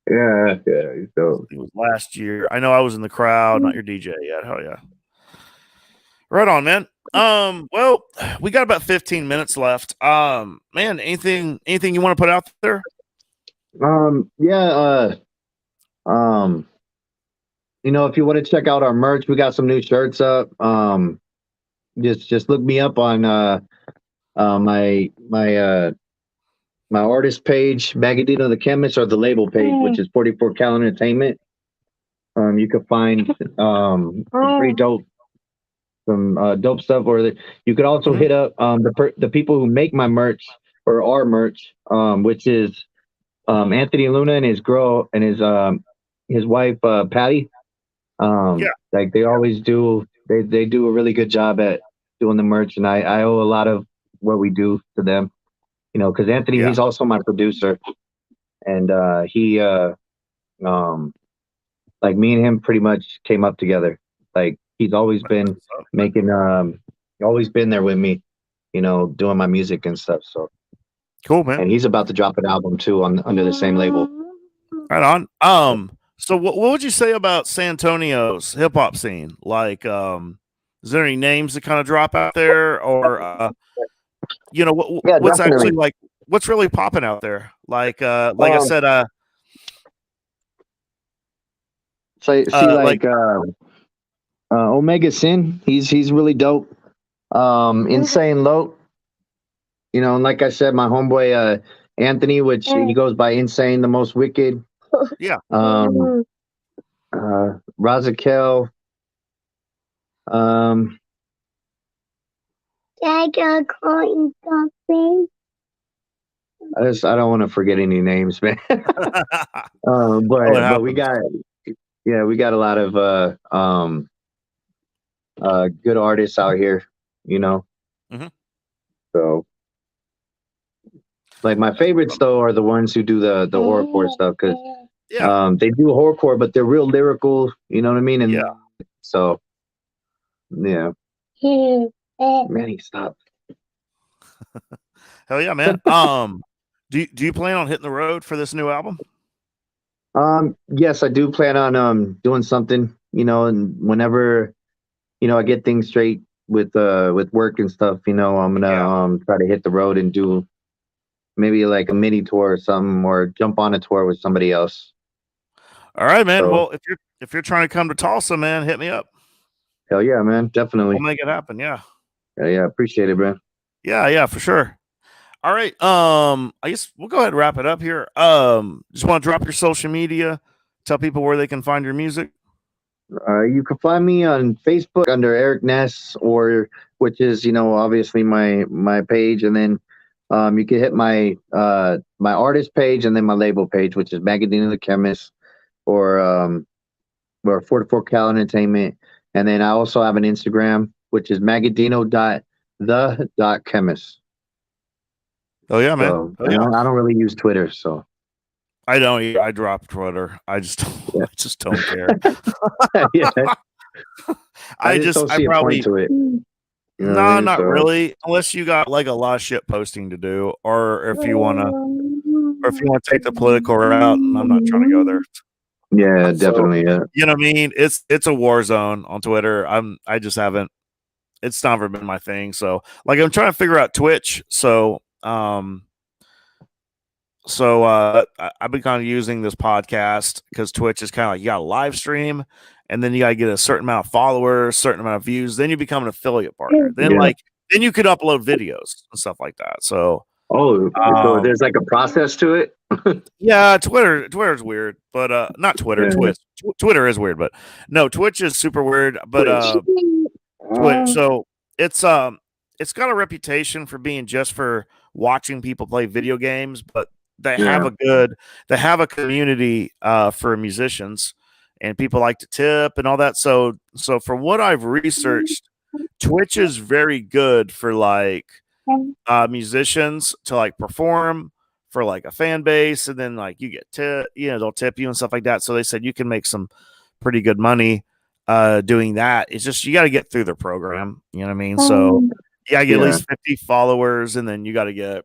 Yeah, he's dope. It was last year. I know I was in the crowd, not your DJ yet. Hell yeah. Right on, man. Well, we got about 15 minutes left. Man, anything you want to put out there? Yeah. Um, if you want to check out our merch, we got some new shirts up. Just look me up on my artist page, Magadino The Chemist, or the label page, which is 44 Cal Entertainment. You can find some pretty dope, some dope stuff. You could also hit up the people who make my merch or our merch, which is Anthony Luna and his wife Patty. Yeah. Like they always do, they do a really good job at doing the merch, and I owe a lot of what we do to them. Because Anthony, Yeah. he's also my producer, and he um like me and him pretty much came up together. Like he's always been making always been there with me, doing my music and stuff. So, Cool, man. and he's about to drop an album too on under the same label. Right on. So what would you say about San Antonio's hip hop scene? Like, is there any names that kind of drop out there, or Yeah, what's definitely. actually like what's really popping out there? Like I Um, said, see, like Omega Sin, he's really dope. Insane Low, and like I said, my homeboy Anthony, which he goes by Insane the Most Wicked. yeah, Razakel. I don't want to forget any names, man. But we got a lot of good artists out here, Mhm. So like my favorites though are the ones who do the horrorcore stuff because Yeah. they do horrorcore, but they're real lyrical. You know what I mean? And Yeah. so yeah. Man, he stopped. Hell yeah, man. Do you plan on hitting the road for this new album? Yes, I do plan on doing something, and whenever, I get things straight with work and stuff, I'm gonna try to hit the road and do maybe like a mini tour or something, or jump on a tour with somebody else. All right, man. So, Well, if you're trying to come to Tulsa, man, hit me up. hell yeah, man, definitely. We'll make it happen. Yeah. Hell yeah, appreciate it, bro. Yeah, for sure. All right. I guess we'll go ahead and wrap it up here. Just want to drop your social media, tell people where they can find your music. You can find me on Facebook under Eric Ness, or which is obviously my page, and then you can hit my my artist page and then my label page, which is Magadino The Chemist, or 44 Cal Entertainment, and then I also have an Instagram, which is Magadino.the.chemist. Oh yeah, man. So Oh, yeah. I don't really use Twitter, so I don't. I dropped Twitter. I just I just don't care. yeah. I don't see a probably point to it. no, not really. Unless you got like a lot of shit posting to do, or if you want to take the political route, and I'm not trying to go there. Yeah, So, definitely. Yeah. you know what I mean? It's a war zone on Twitter. I just haven't. It's never been my thing. So like I'm trying to figure out Twitch. So I've been kind of using this podcast because Twitch is kind of like you got a live stream, and then you got to get a certain amount of followers, certain amount of views, then you become an affiliate partner. Then then you could upload videos and stuff like that. So so there's like a process to it. yeah, Twitter's weird, but not Twitter. Yeah. Twitter is weird, but no, Twitch is super weird. But Twitch, so it's got a reputation for being just for watching people play video games, but they have a community for musicians, and people like to tip and all that. So from what I've researched, Twitch is very good for like musicians to like perform for like a fan base, and then like you get they'll tip you and stuff like that. So they said you can make some pretty good money doing that. It's just you got to get through the program, you know what I mean? So you got to get at least 50 followers, and then you got to get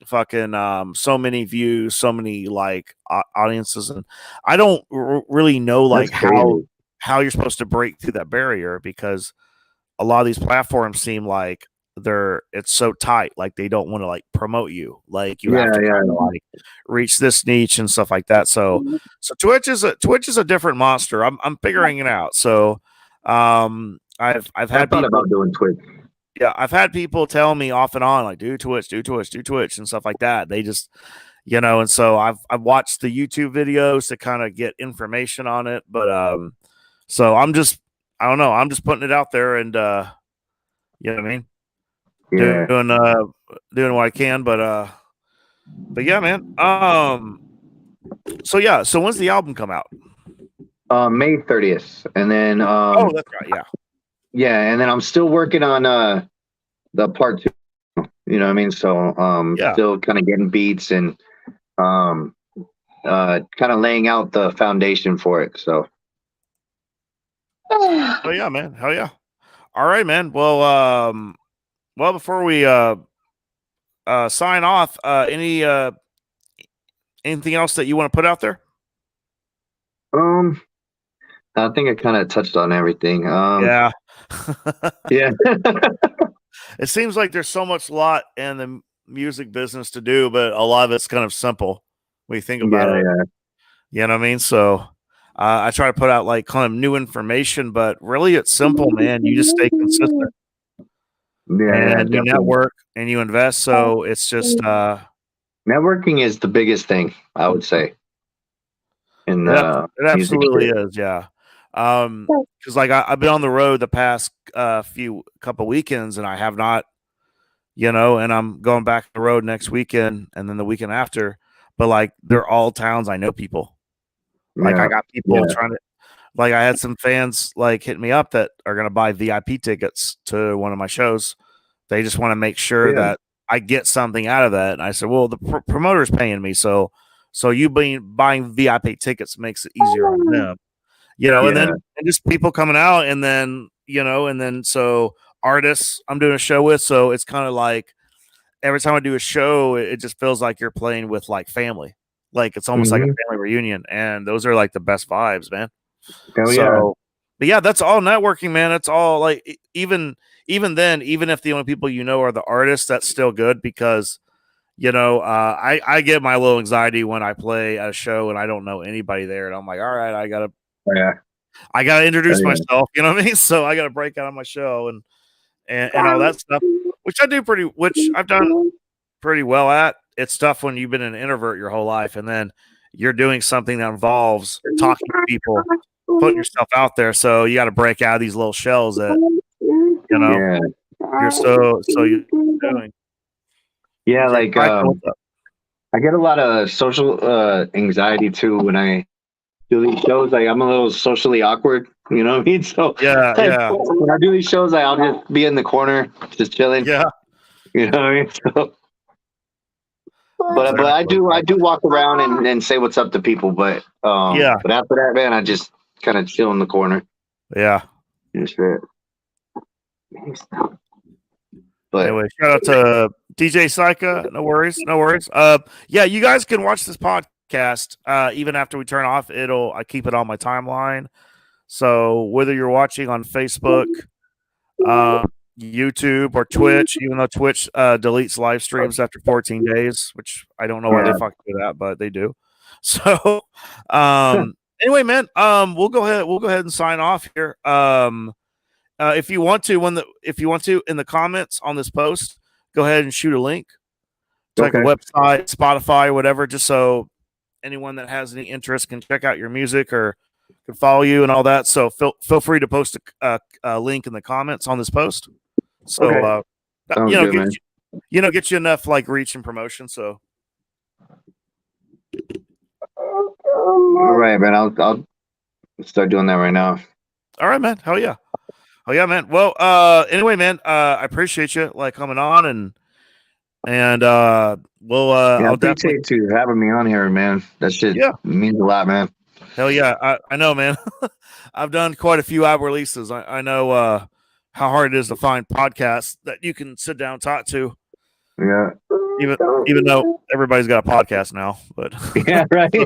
fucking so many views, so many like audiences, and I don't really know like how you're supposed to break through that barrier, because a lot of these platforms seem like it's so tight, like they don't want to like promote you, like you have Yeah, to yeah. kind of like reach this niche and stuff like that. So Twitch is a different monster. I'm figuring it out. So I've I had thought people, about doing Twitch. yeah, I've had people tell me off and on, like, do Twitch, do Twitch, do Twitch, and stuff like that. They just, and so I've watched the YouTube videos to kind of get information on it, but so I don't know, I'm just putting it out there, and you know what I mean, Yeah. doing what I can, but yeah, man. So yeah, so when's the album come out? May 30th, and then Oh, that's right, yeah. yeah, and then I'm still working on the part 2. You know what I mean? So Yeah. still kind of getting beats and kind of laying out the foundation for it. So Oh yeah, man. Hell yeah. All right, man. Well, before we sign off, anything else that you want to put out there? I think I kind of touched on everything. Yeah. Yeah. It seems like there's so much lot in the music business to do, but a lot of it's kind of simple when you think about it. Yeah. You know what I mean? So I try to put out like kind of new information, but really it's simple, man. You just stay consistent. Yeah, And you definitely. network and you invest. So it's just Networking is the biggest thing, I would say. In it music absolutely shit. is, yeah. Because like I've been on the road the past couple weekends, and I have not, and I'm going back to the road next weekend and then the weekend after. But like they're all towns I know people. Like I got people trying to, like I had some fans like hit me up that are gonna buy VIP tickets to one of my shows. They just want to make sure that I get something out of that. And I said, well, the promoter's paying me, so you buying VIP tickets makes it easier on them. And then and just people coming out, and then so artists I'm doing a show with, so it's kind of like every time I do a show, it just feels like you're playing with like family, like it's almost like a family reunion, and those are like the best vibes, man. But yeah, that's all networking, man. It's all like even then, even if the only people are the artists, that's still good because I get my little anxiety when I play at a show and I don't know anybody there, and I'm like, all right, I gotta introduce myself, you know what I mean? So I gotta break out on my show and all that stuff, which I've done pretty well at. It's tough when you've been an introvert your whole life, and then you're doing something that involves talking to people, putting yourself out there. So you got to break out of these little shells that you're so used to doing. Yeah, like I get a lot of social anxiety too when I do these shows. Like I'm a little socially awkward, you know what I mean? So yeah. When I do these shows, I'll just be in the corner, just chilling. Yeah, you know what I mean. So, but I do walk around and say what's up to people. But but after that, man, I just kind of chill in the corner. Yeah. But anyway, shout out to DJ Psycha. No worries. Yeah, you guys can watch this podcast even after we turn off. I keep it on my timeline. So whether you're watching on Facebook, YouTube, or Twitch, even though Twitch deletes live streams after 14 days, which I don't know why they fucking do that, but they do. So anyway, man, we'll go ahead and sign off here. If you want to, in the comments on this post, go ahead and shoot a link to like a website, Spotify, or whatever, just so anyone that has any interest can check out your music or can follow you and all that. So feel free to post a link in the comments on this post. So get you enough like reach and promotion. So all right, man. I'll start doing that right now. All right, man. Hell yeah. Oh yeah, man. Well, anyway, man, I appreciate you like coming on and we'll I appreciate you having me on here, man. That shit means a lot, man. Hell yeah. I know, man. I've done quite a few album releases. I know how hard it is to find podcasts that you can sit down and talk to. Yeah. Even though everybody's got a podcast now, but yeah, right. Yeah,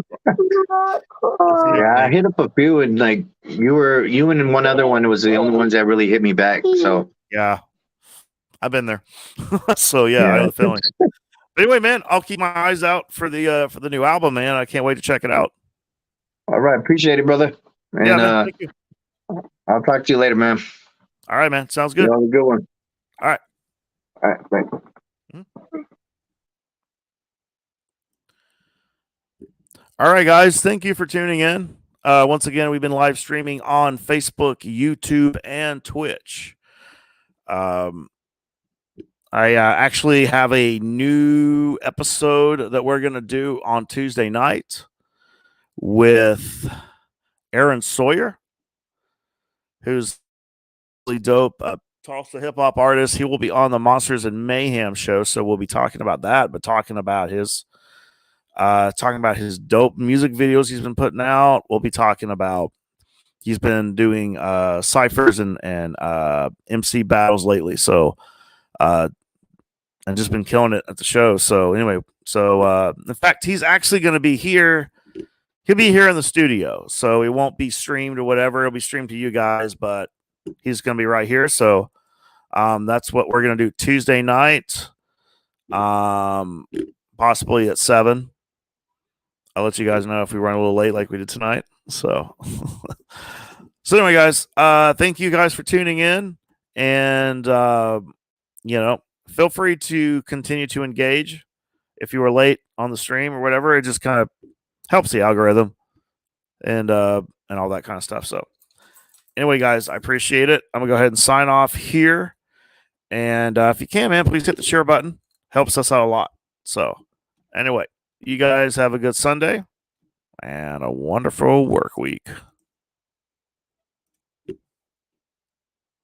I hit up a few, and like you and one other one was the only ones that really hit me back. So yeah, I've been there. So yeah, I know the feeling. But anyway, man, I'll keep my eyes out for the new album, man. I can't wait to check it out. All right, appreciate it, brother. And Yeah, man. Thank you. I'll talk to you later, man. All right, man. Sounds good. You have a good one. All right. All right, thanks. All right, guys. Thank you for tuning in. Once again, we've been live streaming on Facebook, YouTube, and Twitch. I actually have a new episode that we're going to do on Tuesday night with Aaron Sawyer, who's really dope, Tulsa hip hop artist. He will be on the Monsters and Mayhem show, so we'll be talking about that, but talking about his dope music videos he's been putting out. We'll be talking about he's been doing ciphers and MC battles lately, so and just been killing it at the show. So anyway, in fact, he's actually going to be here. He'll be here in the studio, so it won't be streamed or whatever. It'll be streamed to you guys, but he's going to be right here. So that's what we're going to do Tuesday night, possibly at 7. I'll let you guys know if we run a little late like we did tonight. So, so anyway, guys, thank you guys for tuning in, and feel free to continue to engage if you were late on the stream or whatever. It just kind of helps the algorithm and all that kind of stuff. So anyway, guys, I appreciate it. I'm gonna go ahead and sign off here. And if you can, man, please hit the share button. Helps us out a lot. So anyway, you guys have a good Sunday and a wonderful work week.